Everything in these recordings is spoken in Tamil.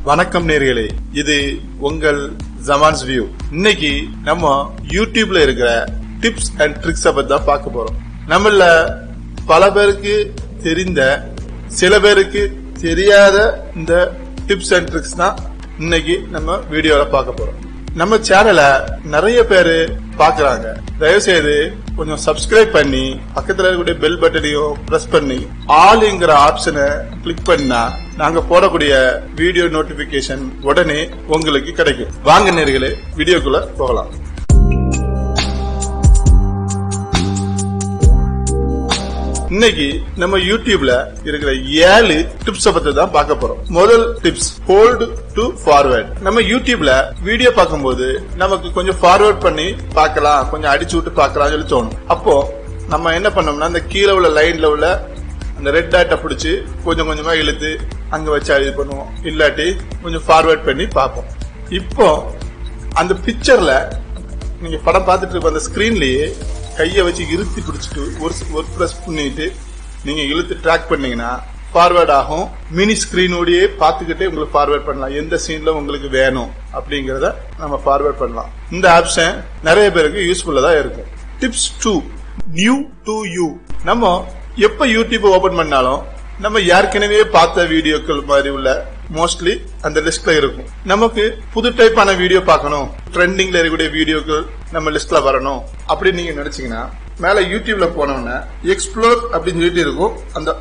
வணக்கம் நேயர்களே, இது உங்கள் ஜமான்ஸ் வியூ. இன்னைக்கு நம்ம யூடியூப்ல இருக்கிற டிப்ஸ் அண்ட் ட்ரிக்ஸ் பத்தி தான் பார்க்க போறோம். நம்மள பல பேருக்கு தெரிந்த, சில பேருக்கு தெரியாத இந்த டிப்ஸ் அண்ட் ட்ரிக்ஸ் தான் இன்னைக்கு நம்ம வீடியோல பார்க்க போறோம். நம்ம சேனலை நிறைய பேரு பாக்குறாங்க. தயவு செய்து கொஞ்சம் சப்ஸ்கிரைப் பண்ணி பக்கத்துல இருக்கக்கூடிய பெல் பட்டனையும் பிரஸ் பண்ணி ஆல்ங்கிற ஆப்ஷனை கிளிக் பண்ணா நாங்க போடக்கூடிய வீடியோ நோட்டிபிகேஷன் உடனே உங்களுக்கு கிடைக்கும். வாங்க நேயர்களே, வீடியோக்குள்ள போகலாம். இன்னைக்கு நம்ம யூடியூப்ல இருக்கிற 7 டிப்ஸ் பத்தி தான் பார்க்க போறோம். முதல் டிப்ஸ், ஹோல்ட் டு ஃபார்வர்ட். நம்ம யூடியூப்ல வீடியோ பார்க்கும்போது நமக்கு கொஞ்சம் ஃபார்வர்ட் பண்ணி பார்க்கலாம், கொஞ்சம் அடிச்சு விட்டு பார்க்கலாம் சொல்லி தோணும். அப்போ நம்ம என்ன பண்ணோம்னா, அந்த கீழே உள்ள லைன்ல உள்ள அந்த ரெட் டாட்டை பிடிச்சி கொஞ்சம் கொஞ்சமா இழுத்து அங்க வச்சு இது பண்ணுவோம், இல்லாட்டி கொஞ்சம் ஃபார்வர்ட் பண்ணி பார்ப்போம். இப்போ அந்த பிக்சர்ல நீங்க படம் பார்த்துட்டு இருக்க அந்த ஸ்கிரீன்லயே கைய வச்சு இழுத்து பிடிச்சிட்டு ஒரு பிரஸ் பண்ணிட்டு நீங்க இழுத்து ட்ராக் பண்ணீங்கன்னா ஃபார்வர்ட் ஆகும். மினி ஸ்கிரீனோடயே பார்த்துக்கிட்டே உங்களுக்கு ஃபார்வர்ட் பண்ணலாம். எந்த சீன்ல உங்களுக்கு வேணும் அப்படிங்கறத நம்ம ஃபார்வர்ட் பண்ணலாம். இந்த ஆப்ஷன் நிறைய பேருக்கு யூஸ்ஃபுல்லா தான் இருக்கும். Tips 2, new to you. நம்ம எப்ப யூடியூப் ஓபன் பண்ணாலும் நம்ம ஏற்கனவே பார்த்த வீடியோக்கள் மாதிரி உள்ள மோஸ்ட்லி அந்த லிஸ்ட்ல இருக்கும். நமக்கு புது டைப்பான வீடியோ பார்க்கணும், ட்ரெண்டிங்ல இருக்கக்கூடிய வீடியோக்கள் நம்ம லிஸ்ட்ல வரணும் அப்படின்னு நீங்க நினைச்சீங்கன்னா, மேல யூடியூப்ல போனோம்னா எக்ஸ்ப்ளோர் அப்படின்னு சொல்லிட்டு இருக்கும்.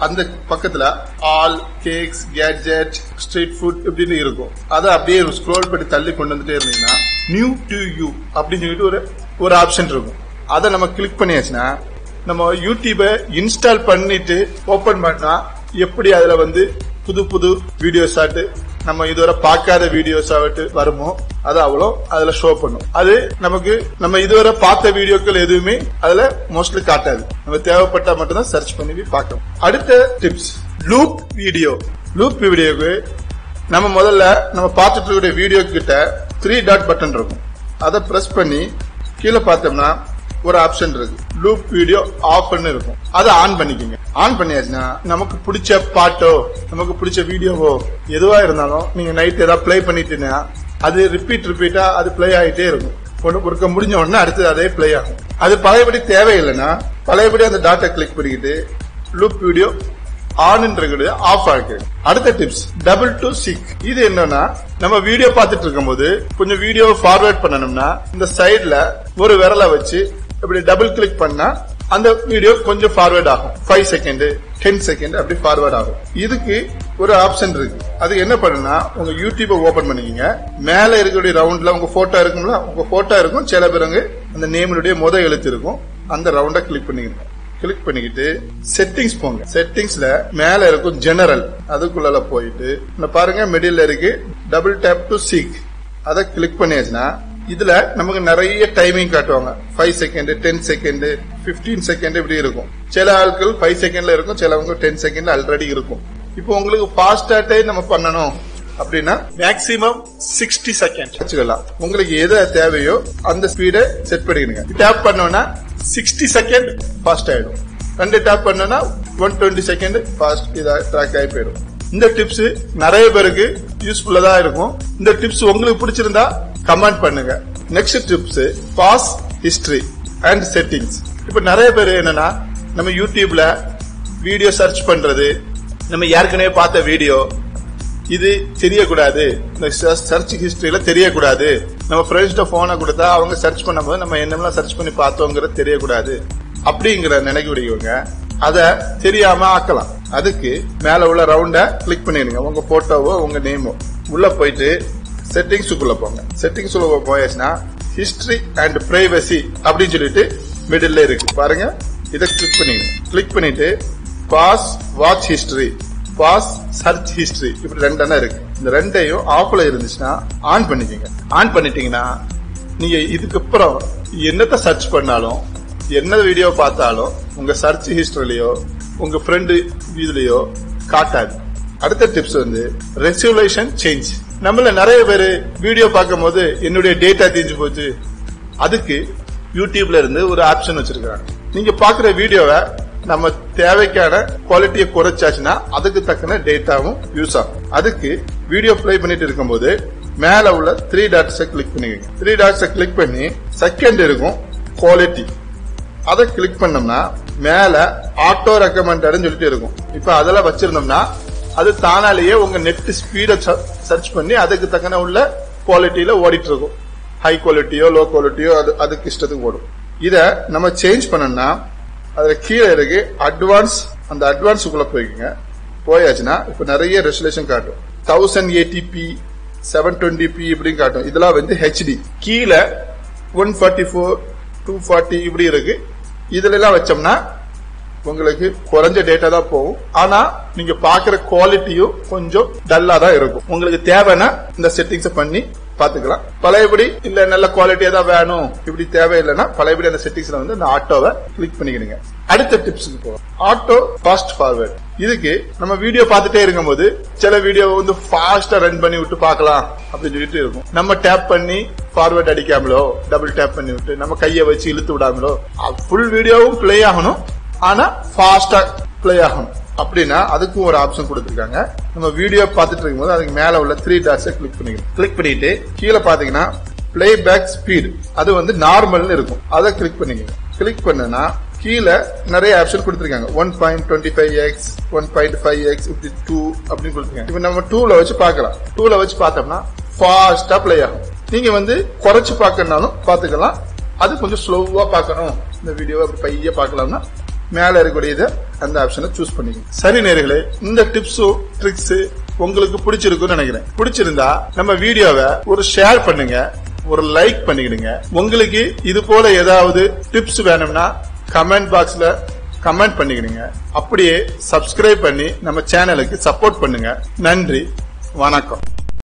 அந்த பக்கத்துல all, cakes, gadget, street food இப்படின்னு இருக்கும். அதை அப்படியே ஸ்க்ரோல் பண்ணி தள்ளி கொண்டு வந்துட்டே இருந்தீங்கன்னா நியூ டு யூ அப்படின்னு சொல்லிட்டு ஒரு ஆப்ஷன் இருக்கும். அதை நம்ம கிளிக் பண்ணியாச்சுன்னா நம்ம யூடியூபை இன்ஸ்டால் பண்ணிட்டு ஓபன் பண்ணா எப்படி அதுல புது புது வீடியோஸ் ஆட்டு நம்ம இதுவரை பார்க்காத வீடியோஸ் ஆகிட்டு வருமோ அது அவ்வளோ அதுல ஷோ பண்ணும். அது நமக்கு நம்ம இதுவரை பார்த்த வீடியோக்கள் எதுவுமே அதுல மோஸ்ட்லி காட்டாது. நம்ம தேவைப்பட்டா மட்டும்தான் சர்ச் பண்ணி பார்க்கணும். அடுத்த டிப்ஸ், லூப் வீடியோ. லூப் வீடியோக்கு நம்ம முதல்ல நம்ம பார்த்துட்டு இருக்கக்கூடிய வீடியோ கிட்ட 3 டாட் பட்டன் இருக்கும். அதை பிரஸ் பண்ணி கீழே பார்த்தோம்னா ஒரு ஆப்ஷன் இருக்கு, லூப் வீடியோ ஆஃப் பண்ணி இருக்கும். அதை ஆன் பண்ணிக்கோங்க. ஆன் பண்ணியாச்சுன்னா நமக்கு பிடிச்ச பாட்டோ நமக்கு பிடிச்ச வீடியோவோ எதுவா இருந்தாலும் நீங்க நைட் ஏதாவது பிளே பண்ணிட்டீங்கன்னா அது ரிப்பீட்டா அது பிளே ஆகிட்டே இருக்கும். ஒருக்க முடிஞ்ச உடனே அடுத்தது அதே பிளே ஆகும். அது பழையபடி தேவையில்லைன்னா பழையபடி அந்த டாட்டா கிளிக் பண்ணிக்கிட்டு லூப் வீடியோ ஆன் ஆஃப் ஆகிட்டு. அடுத்த டிப்ஸ், டபுள் டு சிக். இது என்னன்னா, நம்ம வீடியோ பார்த்துட்டு இருக்கும் போது கொஞ்சம் வீடியோ ஃபார்வர்ட் பண்ணணும்னா இந்த சைட்ல ஒரு விரலை வச்சு இப்படி டபுள் கிளிக் பண்ணா அந்த வீடியோ கொஞ்சம் ஃபார்வர்ட் ஆகும். 5 செகண்ட் 10 செகண்ட் அப்படி ஃபார்வர்ட் ஆகும். இதுக்கு ஒரு ஆப்ஷன் இருக்கு. அது என்ன பண்ணுனா, உங்க யூடியூபை ஓபன் பண்ணிக்கங்க. மேல இருக்கக்கூடிய ரவுண்ட்ல உங்க போட்டோ இருக்கும்ல, உங்க போட்டோ இருக்கும். சில பிறகு அந்த நேமுடைய முதல் எழுத்து இருக்கும். அந்த ரவுண்ட கிளிக் பண்ணிக்கணும். கிளிக் பண்ணிக்கிட்டு செட்டிங்ஸ் போங்க. செட்டிங்ஸ்ல மேல இருக்கும் ஜெனரல், அதுக்குள்ள போயிட்டு பாருங்க மிடில் இருக்கு டபுள் டேப் டு சீக். அதை கிளிக் பண்ணியாச்சுன்னா இதுல நமக்கு நிறைய டைமிங் காட்டுவாங்க. 5 செகண்ட் 10 செகண்ட் 15 செகண்ட் இப்படி இருக்கும். சில ஆட்கள் 5 செகண்ட்ல இருக்கும், சிலவங்க 10 செகண்ட் ஆல்ரெடி இருக்கும். இப்போ உங்களுக்கு ஃபாஸ்டாட்டே நம்ம பண்ணணும் அப்படின்னா மேக்சிமம் 60 செகண்ட் வச்சுக்கலாம். உங்களுக்கு எது தேவையோ அந்த ஸ்பீடை செட் பண்ணிக்கணுங்க. டேப் பண்ணோம்னா 60 செகண்ட் ஃபாஸ்ட் ஆயிடும். 2 டேப் பண்ணோம்னா 120 செகண்ட் ஃபாஸ்ட் இதா ட்ராக் ஆகி போயிடும். இந்த டிப்ஸ் நிறைய பேருக்கு யூஸ்ஃபுல்லா தான் இருக்கும். இந்த டிப்ஸ் உங்களுக்கு பிடிச்சிருந்தா கமெண்ட் பண்ணுங்க. Next tips, pause history and settings. இப்ப நிறைய பேர் என்னன்னா, நம்ம யூடியூப்ல வீடியோ சர்ச் பண்றது, நம்ம ஏற்கனவே பார்த்த வீடியோ இது தெரியக்கூடாது, இந்த சர்ச் ஹிஸ்டரியில தெரியக்கூடாது. நம்ம ஃப்ரெண்ட்ஸ்ட போனை கொடுத்தா அவங்க சர்ச் பண்ணும்போது நம்ம என்னெல்லாம் சர்ச் பண்ணி பார்த்தோங்கிறது தெரியக்கூடாது அப்படிங்கிற நினைக்கக்கூடியவங்க அதை தெரியாம ஆக்கலாம். அதுக்கு மேல உள்ள ரவுண்ட கிளிக் பண்ணிடுங்க. உங்க போட்டோவோ உங்க நேமோ உள்ள போயிட்டு செட்டிங்ஸுக்குள்ள போங்க. செட்டிங்ஸ் போயாச்சுன்னா ஹிஸ்டரி அண்ட் பிரைவசி அப்படின்னு சொல்லிட்டு மிடில் இருக்கு பாருங்க. இதை கிளிக் பண்ணிடுங்க. கிளிக் பண்ணிட்டு pause watch history, pause search history இப்படி 2 இருக்கு. இந்த 2ஐயும் ஆஃப்ல இருந்துச்சுன்னா ஆன் பண்ணிக்கங்க. ஆன் பண்ணிட்டீங்கன்னா நீங்க இதுக்கப்புறம் என்னத்த சர்ச் பண்ணாலும், என்ன வீடியோ பார்த்தாலும் உங்க சர்ச் ஹிஸ்டரிலயோ உங்க ஃப்ரெண்டு இதுலயோ காட்டாது. அடுத்த டிப்ஸ் ரெசல்யூஷன் சேஞ்ச். நம்மள நிறைய பேரு வீடியோ பார்க்கும் போது என்னுடைய டேட்டா தீஞ்சு போச்சு, அதுக்கு யூடியூப்ல இருந்து ஒரு ஆப்ஷன் வச்சிருக்காங்க. நீங்க பாக்குற வீடியோவை நம்ம தேவைக்கான குவாலிட்டியை குறைச்சாச்சுன்னா அதுக்கு தக்கன டேட்டாவும் யூஸ் ஆகும். அதுக்கு வீடியோ ப்ளே பண்ணிட்டு இருக்கும்போது மேல உள்ள 3 டாட்ஸை கிளிக் பண்ணிக்கோங்க. 3 டாட்ஸை கிளிக் பண்ணி செகண்ட் இருக்கும் குவாலிட்டி, அதை கிளிக் பண்ணோம்னா மேல ஆட்டோ ரெக்கமெண்டட்னு சொல்லிட்டு இருக்கும். இப்ப அதெல்லாம் வச்சிருந்தோம்னா அது தானாலேயே உங்க நெட் ஸ்பீட சர்ச் பண்ணி அதுக்கு தக்கன உள்ள குவாலிட்டியில ஓடிட்டு இருக்கும். ஹை குவாலிட்டியோ லோ குவாலிட்டியோ அதுக்கு இஷ்டத்துக்கு ஓடும். இத நம்ம சேஞ்ச் பண்ணோம்னா அதுல கீழே இருக்கு அட்வான்ஸ். அந்த அட்வான்ஸுக்குள்ள போய்க்குங்க. போயாச்சுன்னா இப்ப நிறைய ரெசல்யூஷன் காட்டும். 1080p 720p இப்படின்னு காட்டும். இதெல்லாம் வந்து ஹெச்டி. கீழே 144 240 இப்படி இருக்கு. இதுல எல்லாம் வச்சோம்னா உங்களுக்கு குறைஞ்ச டேட்டா தான் போகும். ஆனா நீங்க பாக்குற குவாலிட்டியும் கொஞ்சம் டல்லா தான் இருக்கும். உங்களுக்கு தேவைன்னா இந்த செட்டிங்ஸ் பண்ணி பாத்துக்கலாம். பழையபடி இல்ல நல்ல குவாலிட்டியா தான் வேணும் இப்படி தேவையில்லைன்னா பழையபடி அந்த செட்டிங்ஸ்ல வந்து இந்த ஆட்டோவை கிளிக் பண்ணிக்கிறீங்க. அடுத்த டிப்ஸுக்கு போவோம். Auto fast forward. இதுக்கு நம்ம வீடியோ பார்த்துட்டே இருக்கும் போது சில வீடியோ வந்து ஃபாஸ்டா ரன் பண்ணி விட்டு பார்க்கலாம் அப்படின்னு சொல்லிட்டு இருக்கும். நம்ம டேப் பண்ணி ஃபார்வர்ட் அடிக்காமலோ டபுள் டேப் பண்ணி விட்டு நம்ம கையை வச்சு இழுத்து விடாமலோ ஃபுல் வீடியோவும் பிளே ஆகணும். ஆனா ஃபாஸ்டா பிளே ஆகணும் அப்படின்னா அதுக்கும் ஒரு ஆப்ஷன் கொடுத்திருக்காங்க. நம்ம வீடியோ பார்த்துட்டு இருக்கும்போது அதுக்கு மேல உள்ள 3 டாட்ஸை கிளிக் பண்ணிக்கணும். கிளிக் பண்ணிட்டு கீழே பாத்தீங்கன்னா பிளே பேக் ஸ்பீட் அது வந்து நார்மல்னு இருக்கும். அதை கிளிக் பண்ணிக்கணும். கிளிக் பண்ணனா கீழே நிறைய ஆப்ஷன் கொடுத்திருக்காங்க. 1.25x 1.5x 2 அப்படின்னு கொடுத்திருக்காங்க. இப்ப நம்ம 2ல வச்சு பார்க்கலாம். 2ல வச்சு பார்த்தோம்னா ஃபாஸ்டா பிளே ஆகும். நீங்க வந்து குறைச்சு பார்க்கணும்னாலும் பாத்துக்கலாம். அது கொஞ்சம் ஸ்லோவா பார்க்கணும் இந்த வீடியோவை அப்படி பைய பார்க்கலாம்னா மேல இருக்கக்கூடிய அந்த ஆப்ஷனை சூஸ் பண்ணிக்கணும். சரி நேயர்களே, இந்த டிப்ஸும் ட்ரிக்ஸ் உங்களுக்கு பிடிச்சிருக்குன்னு நினைக்கிறேன். பிடிச்சிருந்தா நம்ம வீடியோவை ஒரு ஷேர் பண்ணுங்க, ஒரு லைக் பண்ணிக்கிடுங்க. உங்களுக்கு இது போல ஏதாவது டிப்ஸ் வேணும்னா கமெண்ட் பாக்ஸ்ல கமெண்ட் பண்ணிக்கிடுங்க. அப்படியே சப்ஸ்கிரைப் பண்ணி நம்ம சேனலுக்கு சப்போர்ட் பண்ணுங்க. நன்றி, வணக்கம்.